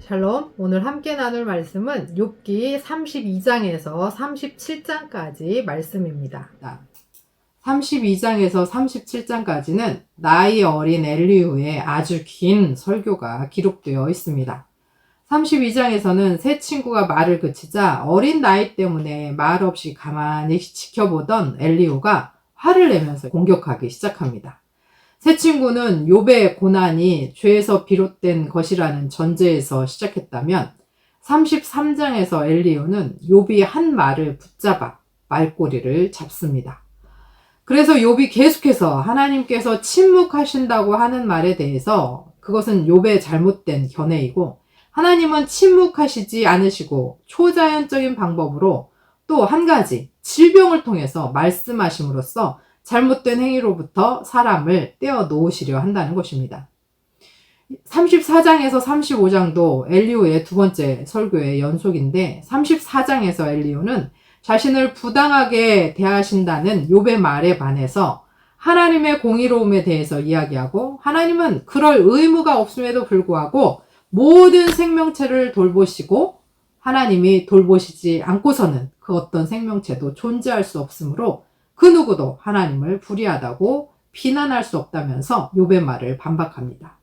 샬롬, 오늘 함께 나눌 말씀은 욥기 32장에서 37장까지 말씀입니다. 32장에서 37장까지는 나이 어린 엘리후의 아주 긴 설교가 기록되어 있습니다. 32장에서는 세 친구가 말을 그치자 어린 나이 때문에 말 없이 가만히 지켜보던 엘리후가 화를 내면서 공격하기 시작합니다. 세 친구는 욥의 고난이 죄에서 비롯된 것이라는 전제에서 시작했다면 33장에서 엘리후는 욥이 한 말을 붙잡아 말꼬리를 잡습니다. 그래서 욥이 계속해서 하나님께서 침묵하신다고 하는 말에 대해서 그것은 욥의 잘못된 견해이고 하나님은 침묵하시지 않으시고 초자연적인 방법으로 또 한 가지 질병을 통해서 말씀하심으로써 잘못된 행위로부터 사람을 떼어 놓으시려 한다는 것입니다. 34장에서 35장도 엘리후의 두 번째 설교의 연속인데 34장에서 엘리후는 자신을 부당하게 대하신다는 욥의 말에 반해서 하나님의 공의로움에 대해서 이야기하고 하나님은 그럴 의무가 없음에도 불구하고 모든 생명체를 돌보시고 하나님이 돌보시지 않고서는 그 어떤 생명체도 존재할 수 없으므로 그 누구도 하나님을 불의하다고 비난할 수 없다면서 욥의 말을 반박합니다.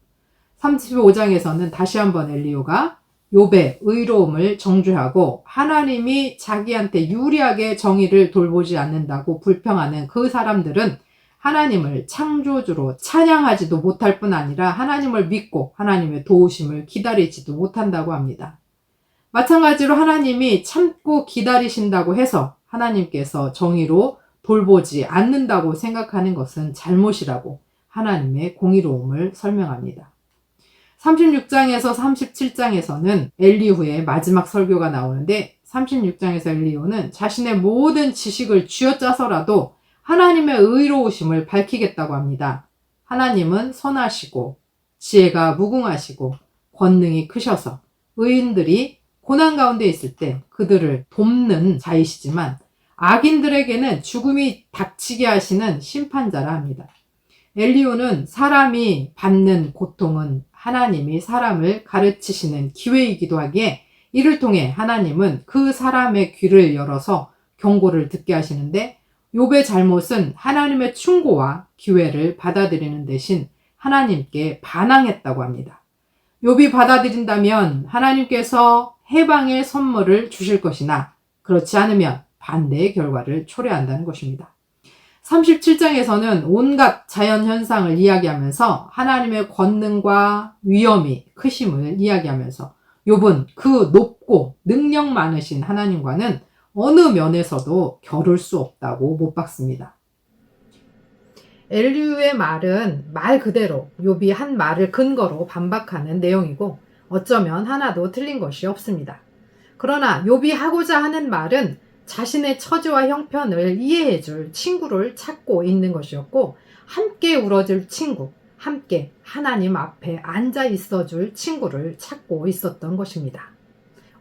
35장에서는 다시 한번 엘리후가 욥의 의로움을 정죄하고 하나님이 자기한테 유리하게 정의를 돌보지 않는다고 불평하는 그 사람들은 하나님을 창조주로 찬양하지도 못할 뿐 아니라 하나님을 믿고 하나님의 도우심을 기다리지도 못한다고 합니다. 마찬가지로 하나님이 참고 기다리신다고 해서 하나님께서 정의로 돌보지 않는다고 생각하는 것은 잘못이라고 하나님의 공의로움을 설명합니다. 36장에서 37장에서는 엘리후의 마지막 설교가 나오는데 36장에서 엘리후는 자신의 모든 지식을 쥐어짜서라도 하나님의 의로우심을 밝히겠다고 합니다. 하나님은 선하시고 지혜가 무궁하시고 권능이 크셔서 의인들이 고난 가운데 있을 때 그들을 돕는 자이시지만 악인들에게는 죽음이 닥치게 하시는 심판자라 합니다. 엘리후는 사람이 받는 고통은 하나님이 사람을 가르치시는 기회이기도 하기에 이를 통해 하나님은 그 사람의 귀를 열어서 경고를 듣게 하시는데 욥의 잘못은 하나님의 충고와 기회를 받아들이는 대신 하나님께 반항했다고 합니다. 욥이 받아들인다면 하나님께서 해방의 선물을 주실 것이나 그렇지 않으면 반대의 결과를 초래한다는 것입니다. 37장에서는 온갖 자연현상을 이야기하면서 하나님의 권능과 위엄이 크심을 이야기하면서 욥은 그 높고 능력 많으신 하나님과는 어느 면에서도 겨룰 수 없다고 못 박습니다. 엘리후의 말은 말 그대로 욥이 한 말을 근거로 반박하는 내용이고 어쩌면 하나도 틀린 것이 없습니다. 그러나 욥이 하고자 하는 말은 자신의 처지와 형편을 이해해줄 친구를 찾고 있는 것이었고 함께 울어줄 친구, 함께 하나님 앞에 앉아 있어줄 친구를 찾고 있었던 것입니다.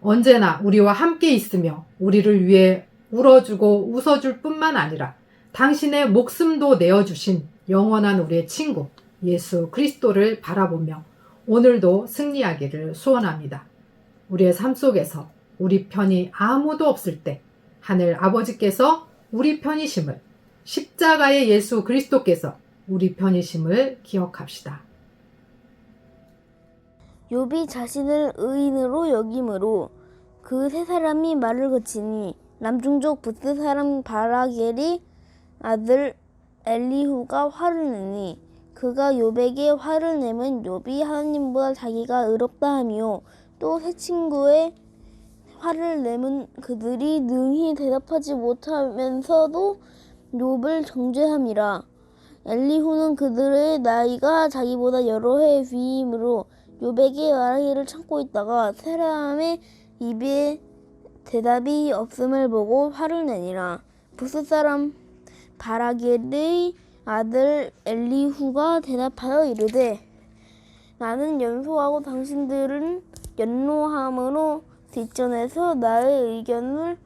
언제나 우리와 함께 있으며 우리를 위해 울어주고 웃어줄 뿐만 아니라 당신의 목숨도 내어주신 영원한 우리의 친구 예수 그리스도를 바라보며 오늘도 승리하기를 소원합니다. 우리의 삶 속에서 우리 편이 아무도 없을 때 하늘 아버지께서 우리 편이심을 십자가의 예수 그리스도께서 우리 편이심을 기억합시다. 욥이 자신을 의인으로 여김으로 그 세 사람이 말을 그치니 남중족 부스 사람 바라겔이 아들 엘리후가 화를 내니 그가 욥에게 화를 내면 욥이 하나님보다 자기가 의롭다 하며 또 세 친구의 화를 내면 그들이 능히 대답하지 못하면서도 욥을 정죄함이라. 엘리후는 그들의 나이가 자기보다 여러 해 위이므로 욥에게 말하기를 참고 있다가 세 사람의 입에 대답이 없음을 보고 화를 내니라. 부스 사람 바라겔의 아들 엘리후가 대답하여 이르되 나는 연소하고 당신들은 연로함으로 뒷전에서 나의 의견을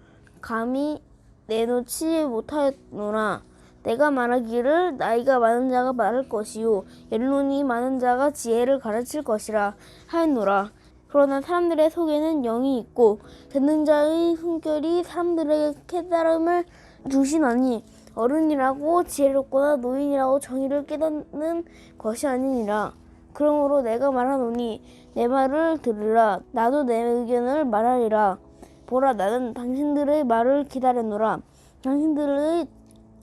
감히 내놓지 못하였노라. 내가 말하기를 나이가 많은 자가 말할 것이요 연론이 많은 자가 지혜를 가르칠 것이라 하였노라. 그러나 사람들의 속에는 영이 있고 듣는 자의 숨결이 사람들에게 깨달음을 주시나니 어른이라고 지혜롭거나 노인이라고 정의를 깨닫는 것이 아니니라. 그러므로 내가 말하노니 내 말을 들으라. 나도 내 의견을 말하리라. 보라, 나는 당신들의 말을 기다렸노라. 당신들의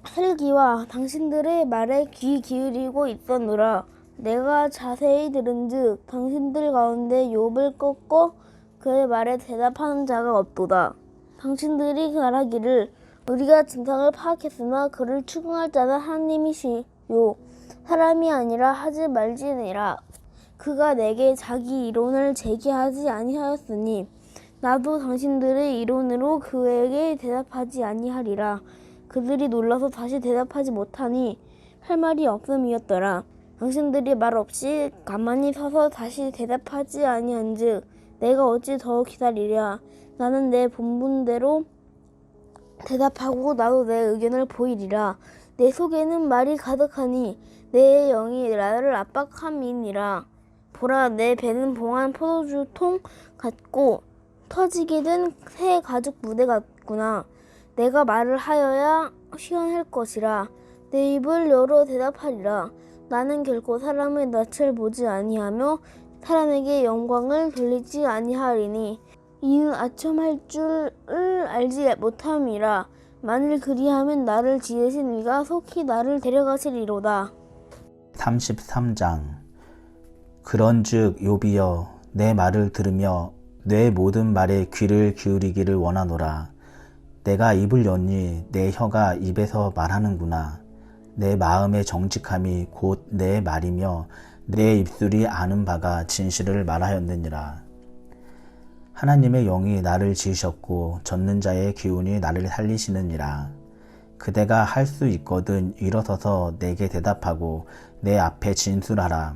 슬기와 당신들의 말에 귀 기울이고 있었노라. 내가 자세히 들은즉 당신들 가운데 욥을 꺾고 그의 말에 대답하는 자가 없도다. 당신들이 말하기를 우리가 진상을 파악했으나 그를 추궁할 자는 하나님이시요 사람이 아니라 하지 말지니라. 그가 내게 자기 이론을 제기하지 아니하였으니 나도 당신들의 이론으로 그에게 대답하지 아니하리라. 그들이 놀라서 다시 대답하지 못하니 할 말이 없음이었더라. 당신들이 말 없이 가만히 서서 다시 대답하지 아니한즉 내가 어찌 더 기다리랴. 나는 내 본분대로 대답하고 나도 내 의견을 보이리라. 내 속에는 말이 가득하니 내 영이 나를 압박함이니라. 보라, 내 배는 봉한 포도주통 같고 터지게 된 새 가죽 부대 같구나. 내가 말을 하여야 시원할 것이라. 내 입을 열어 대답하리라. 나는 결코 사람의 낯을 보지 아니하며 사람에게 영광을 돌리지 아니하리니 이는 아첨할 줄을 알지 못함이라. 만일 그리하면 나를 지으신 이가 속히 나를 데려가시리로다. 33장. 그런즉 욥이여, 내 말을 들으며 내 모든 말에 귀를 기울이기를 원하노라. 내가 입을 여니 내 혀가 입에서 말하는구나. 내 마음의 정직함이 곧 내 말이며 내 입술이 아는 바가 진실을 말하였느니라. 하나님의 영이 나를 지으셨고 젖는 자의 기운이 나를 살리시느니라. 그대가 할 수 있거든 일어서서 내게 대답하고 내 앞에 진술하라.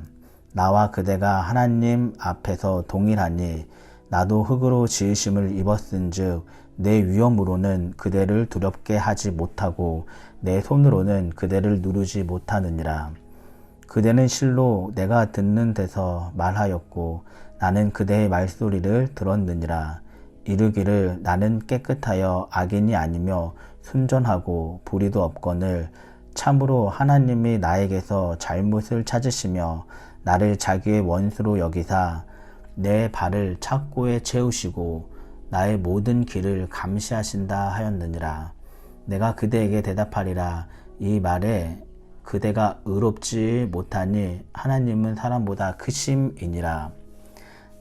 나와 그대가 하나님 앞에서 동일하니 나도 흙으로 지으심을 입었은즉 내 위엄으로는 그대를 두렵게 하지 못하고 내 손으로는 그대를 누르지 못하느니라. 그대는 실로 내가 듣는 데서 말하였고 나는 그대의 말소리를 들었느니라. 이르기를 나는 깨끗하여 악인이 아니며 순전하고 불의도 없거늘 참으로 하나님이 나에게서 잘못을 찾으시며 나를 자기의 원수로 여기사 내 발을 착고에 채우시고 나의 모든 길을 감시하신다 하였느니라. 내가 그대에게 대답하리라. 이 말에 그대가 의롭지 못하니 하나님은 사람보다 크심이니라.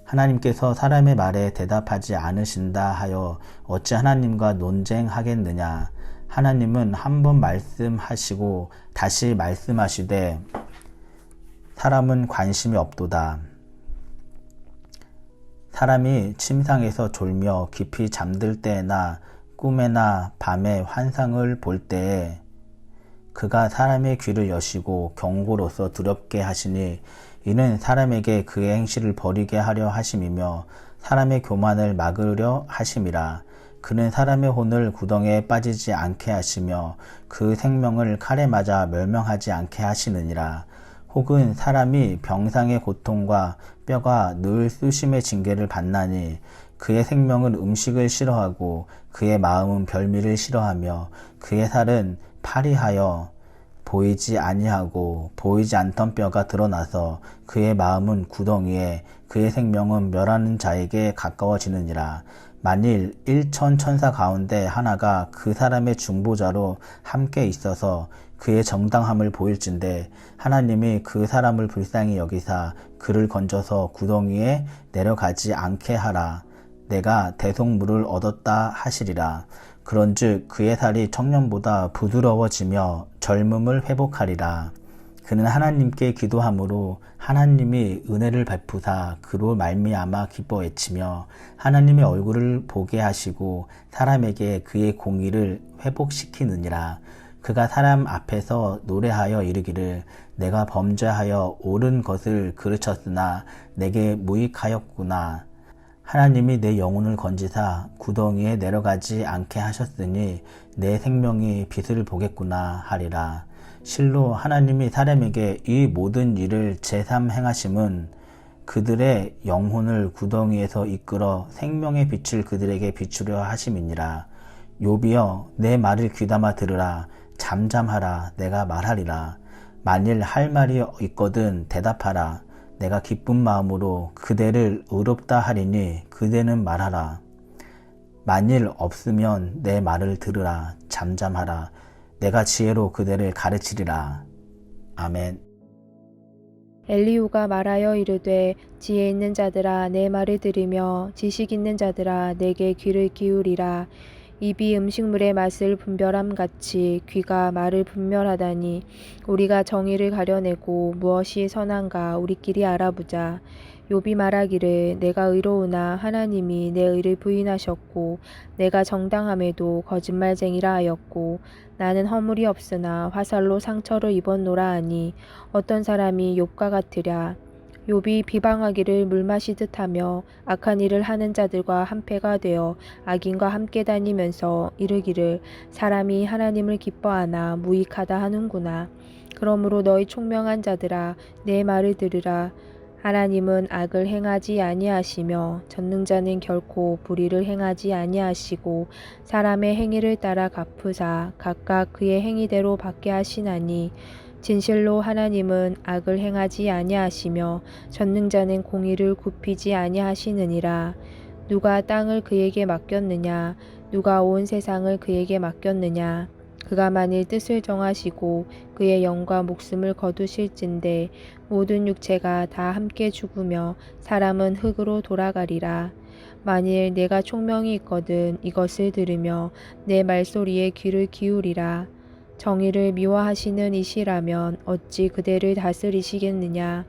하나님께서 사람의 말에 대답하지 않으신다 하여 어찌 하나님과 논쟁하겠느냐. 하나님은 한 번 말씀하시고 다시 말씀하시되 사람은 관심이 없도다. 사람이 침상에서 졸며 깊이 잠들 때나 꿈에나 밤에 환상을 볼 때에 그가 사람의 귀를 여시고 경고로서 두렵게 하시니 이는 사람에게 그의 행실을 버리게 하려 하심이며 사람의 교만을 막으려 하심이라. 그는 사람의 혼을 구덩이에 빠지지 않게 하시며 그 생명을 칼에 맞아 멸망하지 않게 하시느니라. 혹은 사람이 병상의 고통과 뼈가 늘 수심의 징계를 받나니 그의 생명은 음식을 싫어하고 그의 마음은 별미를 싫어하며 그의 살은 파리하여 보이지 아니하고 보이지 않던 뼈가 드러나서 그의 마음은 구덩이에 그의 생명은 멸하는 자에게 가까워지느니라. 만일 1천 천사 가운데 하나가 그 사람의 중보자로 함께 있어서 그의 정당함을 보일진대 하나님이 그 사람을 불쌍히 여기사 그를 건져서 구덩이에 내려가지 않게 하라. 내가 대속물을 얻었다 하시리라. 그런즉 그의 살이 청년보다 부드러워지며 젊음을 회복하리라. 그는 하나님께 기도함으로 하나님이 은혜를 베푸사 그로 말미암아 기뻐 외치며 하나님의 얼굴을 보게 하시고 사람에게 그의 공의를 회복시키느니라. 그가 사람 앞에서 노래하여 이르기를 내가 범죄하여 옳은 것을 그르쳤으나 내게 무익하였구나. 하나님이 내 영혼을 건지사 구덩이에 내려가지 않게 하셨으니 내 생명이 빛을 보겠구나 하리라. 실로 하나님이 사람에게 이 모든 일을 제3 행하심은 그들의 영혼을 구덩이에서 이끌어 생명의 빛을 그들에게 비추려 하심이니라. 욥이여 내 말을 귀담아 들으라. 잠잠하라. 내가 말하리라. 만일 할 말이 있거든 대답하라. 내가 기쁜 마음으로 그대를 의롭다 하리니 그대는 말하라. 만일 없으면 내 말을 들으라. 잠잠하라. 내가 지혜로 그대를 가르치리라. 아멘. 엘리후가 말하여 이르되 지혜 있는 자들아 내 말을 들으며 지식 있는 자들아 내게 귀를 기울이라. 입이 음식물의 맛을 분별함 같이 귀가 말을 분별하다니 우리가 정의를 가려내고 무엇이 선한가 우리끼리 알아보자. 욥이 말하기를 내가 의로우나 하나님이 내 의를 부인하셨고 내가 정당함에도 거짓말쟁이라 하였고 나는 허물이 없으나 화살로 상처를 입었노라 하니 어떤 사람이 욥과 같으랴. 욥이 비방하기를 물 마시듯 하며 악한 일을 하는 자들과 한패가 되어 악인과 함께 다니면서 이르기를 사람이 하나님을 기뻐하나 무익하다 하는구나. 그러므로 너희 총명한 자들아 내 말을 들으라. 하나님은 악을 행하지 아니하시며 전능자는 결코 불의를 행하지 아니하시고 사람의 행위를 따라 갚으사 각각 그의 행위대로 받게 하시나니 진실로 하나님은 악을 행하지 아니하시며 전능자는 공의를 굽히지 아니하시느니라. 누가 땅을 그에게 맡겼느냐? 누가 온 세상을 그에게 맡겼느냐? 그가 만일 뜻을 정하시고 그의 영과 목숨을 거두실진대 모든 육체가 다 함께 죽으며 사람은 흙으로 돌아가리라. 만일 내가 총명이 있거든 이것을 들으며 내 말소리에 귀를 기울이라. 정의를 미워하시는 이시라면 어찌 그대를 다스리시겠느냐?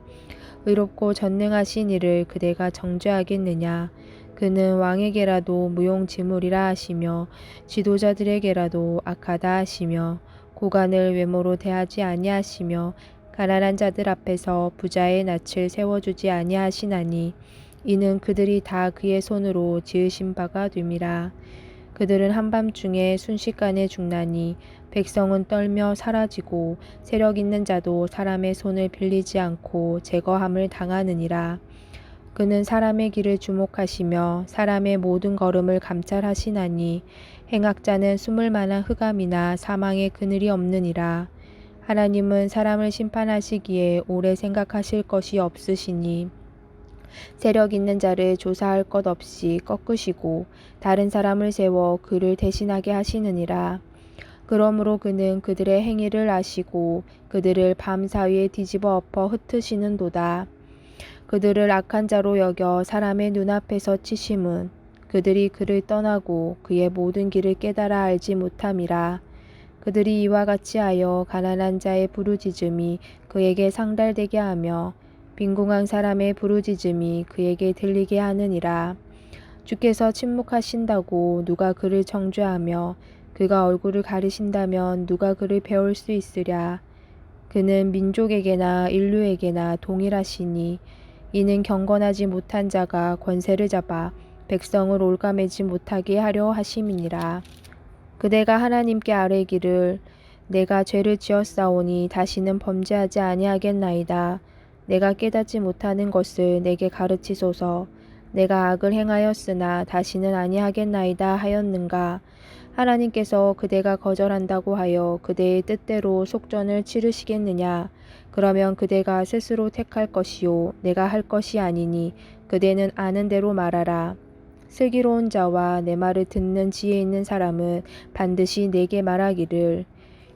의롭고 전능하신 이를 그대가 정죄하겠느냐? 그는 왕에게라도 무용지물이라 하시며 지도자들에게라도 악하다 하시며 고관을 외모로 대하지 아니하시며 가난한 자들 앞에서 부자의 낯을 세워주지 아니하시나니 이는 그들이 다 그의 손으로 지으신 바가 됨이라. 그들은 한밤중에 순식간에 죽나니 백성은 떨며 사라지고 세력 있는 자도 사람의 손을 빌리지 않고 제거함을 당하느니라. 그는 사람의 길을 주목하시며 사람의 모든 걸음을 감찰하시나니 행악자는 숨을 만한 흑암이나 사망의 그늘이 없느니라. 하나님은 사람을 심판하시기에 오래 생각하실 것이 없으시니 세력 있는 자를 조사할 것 없이 꺾으시고 다른 사람을 세워 그를 대신하게 하시느니라. 그러므로 그는 그들의 행위를 아시고 그들을 밤 사이에 뒤집어 엎어 흩으시는도다. 그들을 악한 자로 여겨 사람의 눈앞에서 치심은 그들이 그를 떠나고 그의 모든 길을 깨달아 알지 못함이라. 그들이 이와 같이 하여 가난한 자의 부르짖음이 그에게 상달되게 하며 빈궁한 사람의 부르짖음이 그에게 들리게 하느니라. 주께서 침묵하신다고 누가 그를 정죄하며 그가 얼굴을 가리신다면 누가 그를 배울 수 있으랴. 그는 민족에게나 인류에게나 동일하시니 이는 경건하지 못한 자가 권세를 잡아 백성을 올가매지 못하게 하려 하심이니라. 그대가 하나님께 아뢰기를 내가 죄를 지었사오니 다시는 범죄하지 아니하겠나이다. 내가 깨닫지 못하는 것을 내게 가르치소서. 내가 악을 행하였으나 다시는 아니하겠나이다 하였는가. 하나님께서 그대가 거절한다고 하여 그대의 뜻대로 속전을 치르시겠느냐. 그러면 그대가 스스로 택할 것이요 내가 할 것이 아니니 그대는 아는 대로 말하라. 슬기로운 자와 내 말을 듣는 지혜 있는 사람은 반드시 내게 말하기를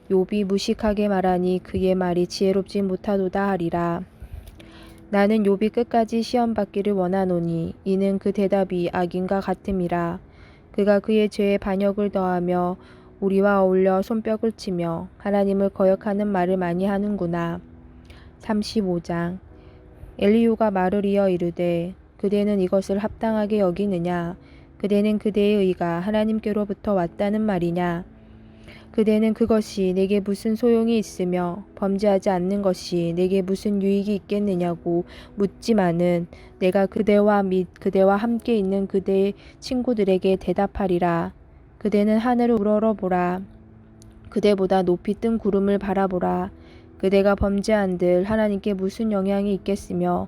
욥이 무식하게 말하니 그의 말이 지혜롭지 못하도다 하리라. 나는 욥이 끝까지 시험받기를 원하노니 이는 그 대답이 악인과 같음이라. 그가 그의 죄에 반역을 더하며 우리와 어울려 손뼉을 치며 하나님을 거역하는 말을 많이 하는구나. 35장. 엘리후가 말을 이어 이르되 그대는 이것을 합당하게 여기느냐? 그대는 그대의 의가 하나님께로부터 왔다는 말이냐? 그대는 그것이 내게 무슨 소용이 있으며 범죄하지 않는 것이 내게 무슨 유익이 있겠느냐고 묻지만은 내가 그대와 및 그대와 함께 있는 그대의 친구들에게 대답하리라. 그대는 하늘을 우러러보라. 그대보다 높이 뜬 구름을 바라보라. 그대가 범죄한들 하나님께 무슨 영향이 있겠으며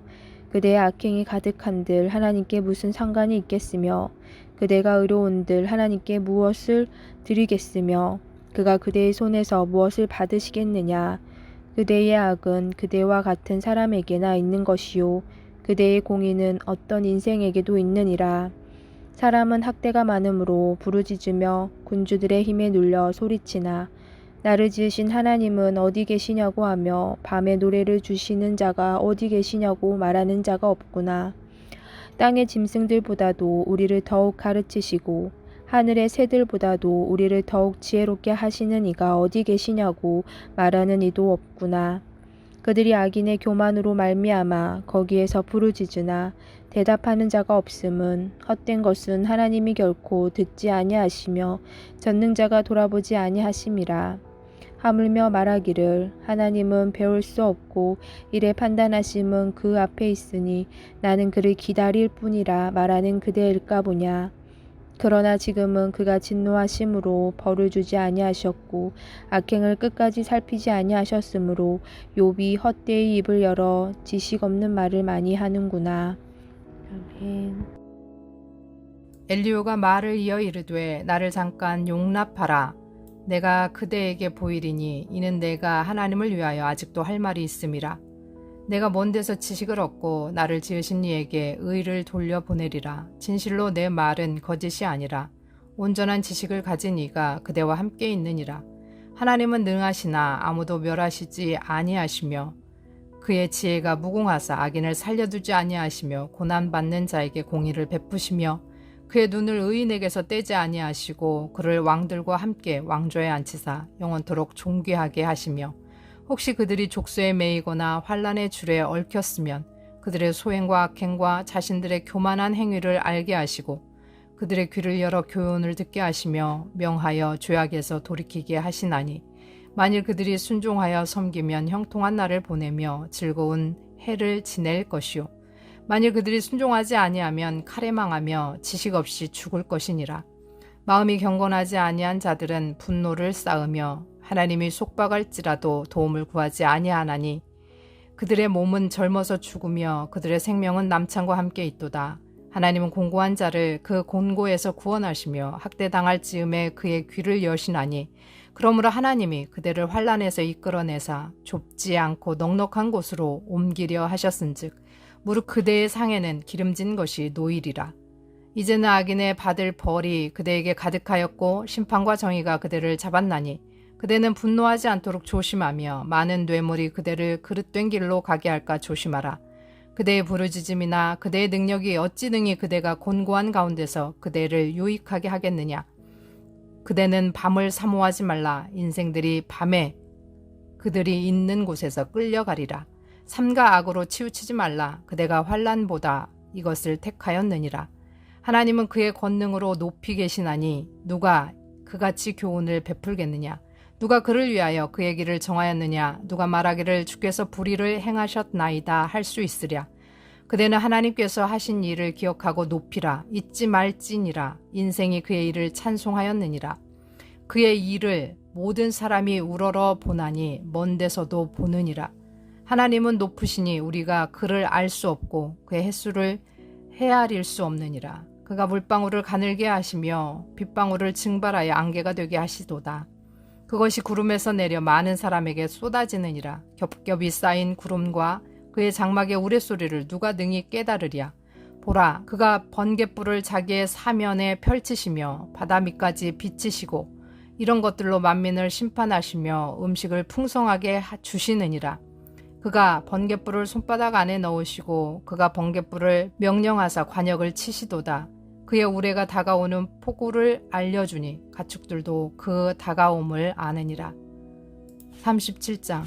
그대의 악행이 가득한들 하나님께 무슨 상관이 있겠으며 그대가 의로운들 하나님께 무엇을 드리겠으며 그가 그대의 손에서 무엇을 받으시겠느냐. 그대의 악은 그대와 같은 사람에게나 있는 것이요 그대의 공의는 어떤 인생에게도 있느니라. 사람은 학대가 많으므로 부르짖으며 군주들의 힘에 눌려 소리치나 나를 지으신 하나님은 어디 계시냐고 하며 밤에 노래를 주시는 자가 어디 계시냐고 말하는 자가 없구나. 땅의 짐승들보다도 우리를 더욱 가르치시고 하늘의 새들보다도 우리를 더욱 지혜롭게 하시는 이가 어디 계시냐고 말하는 이도 없구나. 그들이 악인의 교만으로 말미암아 거기에서 부르짖으나 대답하는 자가 없음은 헛된 것은 하나님이 결코 듣지 아니하시며 전능자가 돌아보지 아니하심이라. 하물며 말하기를 하나님은 배울 수 없고 이래 판단하심은 그 앞에 있으니 나는 그를 기다릴 뿐이라 말하는 그대일까 보냐. 그러나 지금은 그가 진노하심으로 벌을 주지 아니하셨고 악행을 끝까지 살피지 아니하셨으므로 욥이 헛되이 입을 열어 지식 없는 말을 많이 하는구나. 아멘. 엘리후가 말을 이어 이르되 나를 잠깐 용납하라. 내가 그대에게 보이리니 이는 내가 하나님을 위하여 아직도 할 말이 있음이라. 내가 먼 데서 지식을 얻고 나를 지으신 이에게 의를 돌려보내리라. 진실로 내 말은 거짓이 아니라 온전한 지식을 가진 이가 그대와 함께 있느니라. 하나님은 능하시나 아무도 멸하시지 아니하시며 그의 지혜가 무궁하사 악인을 살려두지 아니하시며 고난받는 자에게 공의를 베푸시며 그의 눈을 의인에게서 떼지 아니하시고 그를 왕들과 함께 왕좌에 앉히사 영원토록 존귀하게 하시며 혹시 그들이 족쇄에 매이거나 환난의 줄에 얽혔으면 그들의 소행과 악행과 자신들의 교만한 행위를 알게 하시고 그들의 귀를 열어 교훈을 듣게 하시며 명하여 죄악에서 돌이키게 하시나니 만일 그들이 순종하여 섬기면 형통한 날을 보내며 즐거운 해를 지낼 것이요 만일 그들이 순종하지 아니하면 칼에 망하며 지식 없이 죽을 것이니라. 마음이 경건하지 아니한 자들은 분노를 쌓으며 하나님이 속박할지라도 도움을 구하지 아니하나니 그들의 몸은 젊어서 죽으며 그들의 생명은 남창과 함께 있도다. 하나님은 공고한 자를 그 곤고에서 구원하시며 학대당할 즈음에 그의 귀를 여시나니 그러므로 하나님이 그대를 환난에서 이끌어내사 좁지 않고 넉넉한 곳으로 옮기려 하셨은즉 무릇 그대의 상에는 기름진 것이 노이리라. 이제는 악인의 받을 벌이 그대에게 가득하였고 심판과 정의가 그대를 잡았나니 그대는 분노하지 않도록 조심하며 많은 뇌물이 그대를 그릇된 길로 가게 할까 조심하라. 그대의 부르짖음이나 그대의 능력이 어찌 능히 그대가 곤고한 가운데서 그대를 유익하게 하겠느냐. 그대는 밤을 사모하지 말라. 인생들이 밤에 그들이 있는 곳에서 끌려가리라. 삼가 악으로 치우치지 말라. 그대가 환난보다 이것을 택하였느니라. 하나님은 그의 권능으로 높이 계시나니 누가 그같이 교훈을 베풀겠느냐. 누가 그를 위하여 그의 길을 정하였느냐. 누가 말하기를 주께서 불의를 행하셨나이다 할 수 있으랴. 그대는 하나님께서 하신 일을 기억하고 높이라. 잊지 말지니라. 인생이 그의 일을 찬송하였느니라. 그의 일을 모든 사람이 우러러 보나니 먼 데서도 보느니라. 하나님은 높으시니 우리가 그를 알 수 없고 그의 횟수를 헤아릴 수 없느니라. 그가 물방울을 가늘게 하시며 빗방울을 증발하여 안개가 되게 하시도다. 그것이 구름에서 내려 많은 사람에게 쏟아지느니라. 겹겹이 쌓인 구름과 그의 장막의 우레소리를 누가 능히 깨달으랴. 보라, 그가 번갯불을 자기의 사면에 펼치시며 바다 밑까지 비치시고 이런 것들로 만민을 심판하시며 음식을 풍성하게 주시느니라. 그가 번갯불을 손바닥 안에 넣으시고 그가 번갯불을 명령하사 관역을 치시도다. 그의 우레가 다가오는 폭우를 알려주니 가축들도 그 다가옴을 아느니라. 37장.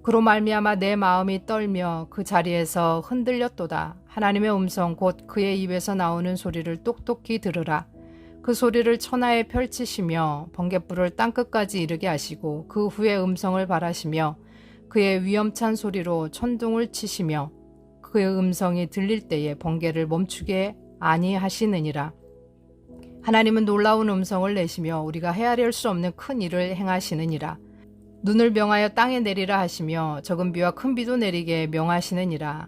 그로 말미암아 내 마음이 떨며 그 자리에서 흔들렸도다. 하나님의 음성 곧 그의 입에서 나오는 소리를 똑똑히 들으라. 그 소리를 천하에 펼치시며 번갯불을 땅끝까지 이르게 하시고 그 후에 음성을 발하시며 그의 위엄찬 소리로 천둥을 치시며 그의 음성이 들릴 때에 번개를 멈추게 아니하시느니라. 하나님은 놀라운 음성을 내시며 우리가 헤아릴 수 없는 큰 일을 행하시느니라. 눈을 명하여 땅에 내리라 하시며 적은 비와 큰 비도 내리게 명하시느니라.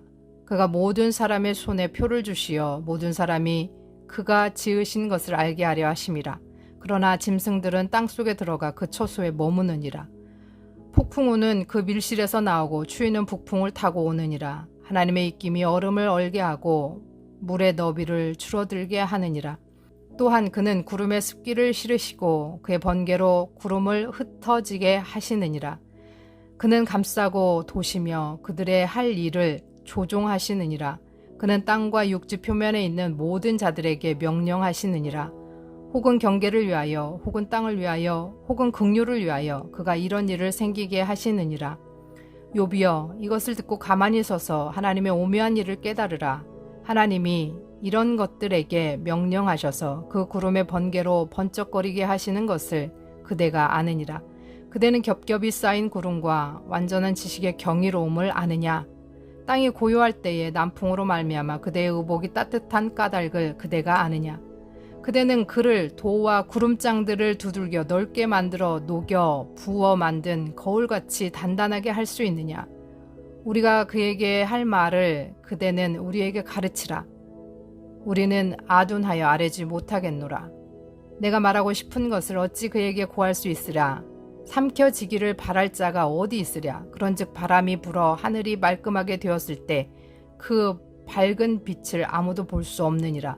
그가 모든 사람의 손에 표를 주시어 모든 사람이 그가 지으신 것을 알게 하려 하심이라. 그러나 짐승들은 땅속에 들어가 그 처소에 머무느니라. 폭풍우는 그 밀실에서 나오고 추위는 북풍을 타고 오느니라. 하나님의 입김이 얼음을 얼게 하고 물의 너비를 줄어들게 하느니라. 또한 그는 구름에 습기를 실으시고 그의 번개로 구름을 흩어지게 하시느니라. 그는 감싸고 도시며 그들의 할 일을 조종하시느니라. 그는 땅과 육지 표면에 있는 모든 자들에게 명령하시느니라. 혹은 경계를 위하여 혹은 땅을 위하여 혹은 긍휼을 위하여 그가 이런 일을 생기게 하시느니라. 욥이여, 이것을 듣고 가만히 서서 하나님의 오묘한 일을 깨달으라. 하나님이 이런 것들에게 명령하셔서 그 구름의 번개로 번쩍거리게 하시는 것을 그대가 아느니라. 그대는 겹겹이 쌓인 구름과 완전한 지식의 경이로움을 아느냐? 땅이 고요할 때에 남풍으로 말미암아 그대의 의복이 따뜻한 까닭을 그대가 아느냐? 그대는 그를 도와 구름장들을 두들겨 넓게 만들어 녹여 부어 만든 거울같이 단단하게 할 수 있느냐? 우리가 그에게 할 말을 그대는 우리에게 가르치라. 우리는 아둔하여 아뢰지 못하겠노라. 내가 말하고 싶은 것을 어찌 그에게 구할 수 있으랴? 삼켜지기를 바랄 자가 어디 있으랴? 그런즉 바람이 불어 하늘이 말끔하게 되었을 때 그 밝은 빛을 아무도 볼 수 없느니라.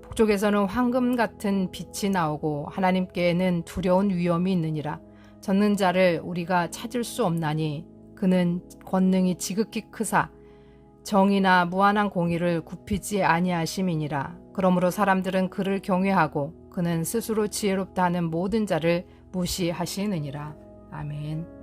북쪽에서는 황금 같은 빛이 나오고 하나님께는 두려운 위엄이 있느니라. 젖는 자를 우리가 찾을 수 없나니 그는 권능이 지극히 크사 정의나 무한한 공의를 굽히지 아니하심이니라. 그러므로 사람들은 그를 경외하고 그는 스스로 지혜롭다 하는 모든 자를 무시하시느니라. 아멘.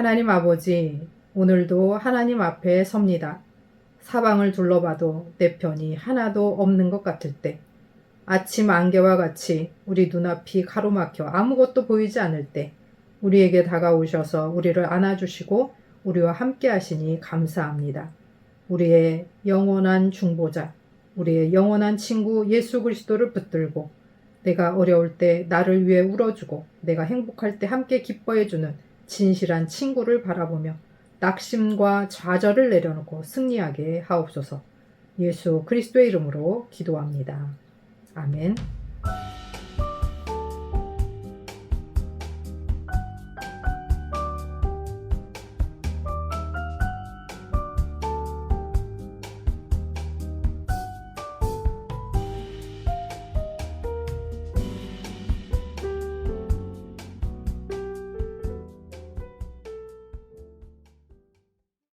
하나님 아버지, 오늘도 하나님 앞에 섭니다. 사방을 둘러봐도 내 편이 하나도 없는 것 같을 때, 아침 안개와 같이 우리 눈앞이 가로막혀 아무것도 보이지 않을 때, 우리에게 다가오셔서 우리를 안아주시고 우리와 함께 하시니 감사합니다. 우리의 영원한 중보자, 우리의 영원한 친구 예수 그리스도를 붙들고 내가 어려울 때 나를 위해 울어주고 내가 행복할 때 함께 기뻐해주는 진실한 친구를 바라보며 낙심과 좌절을 내려놓고 승리하게 하옵소서. 예수 그리스도의 이름으로 기도합니다. 아멘.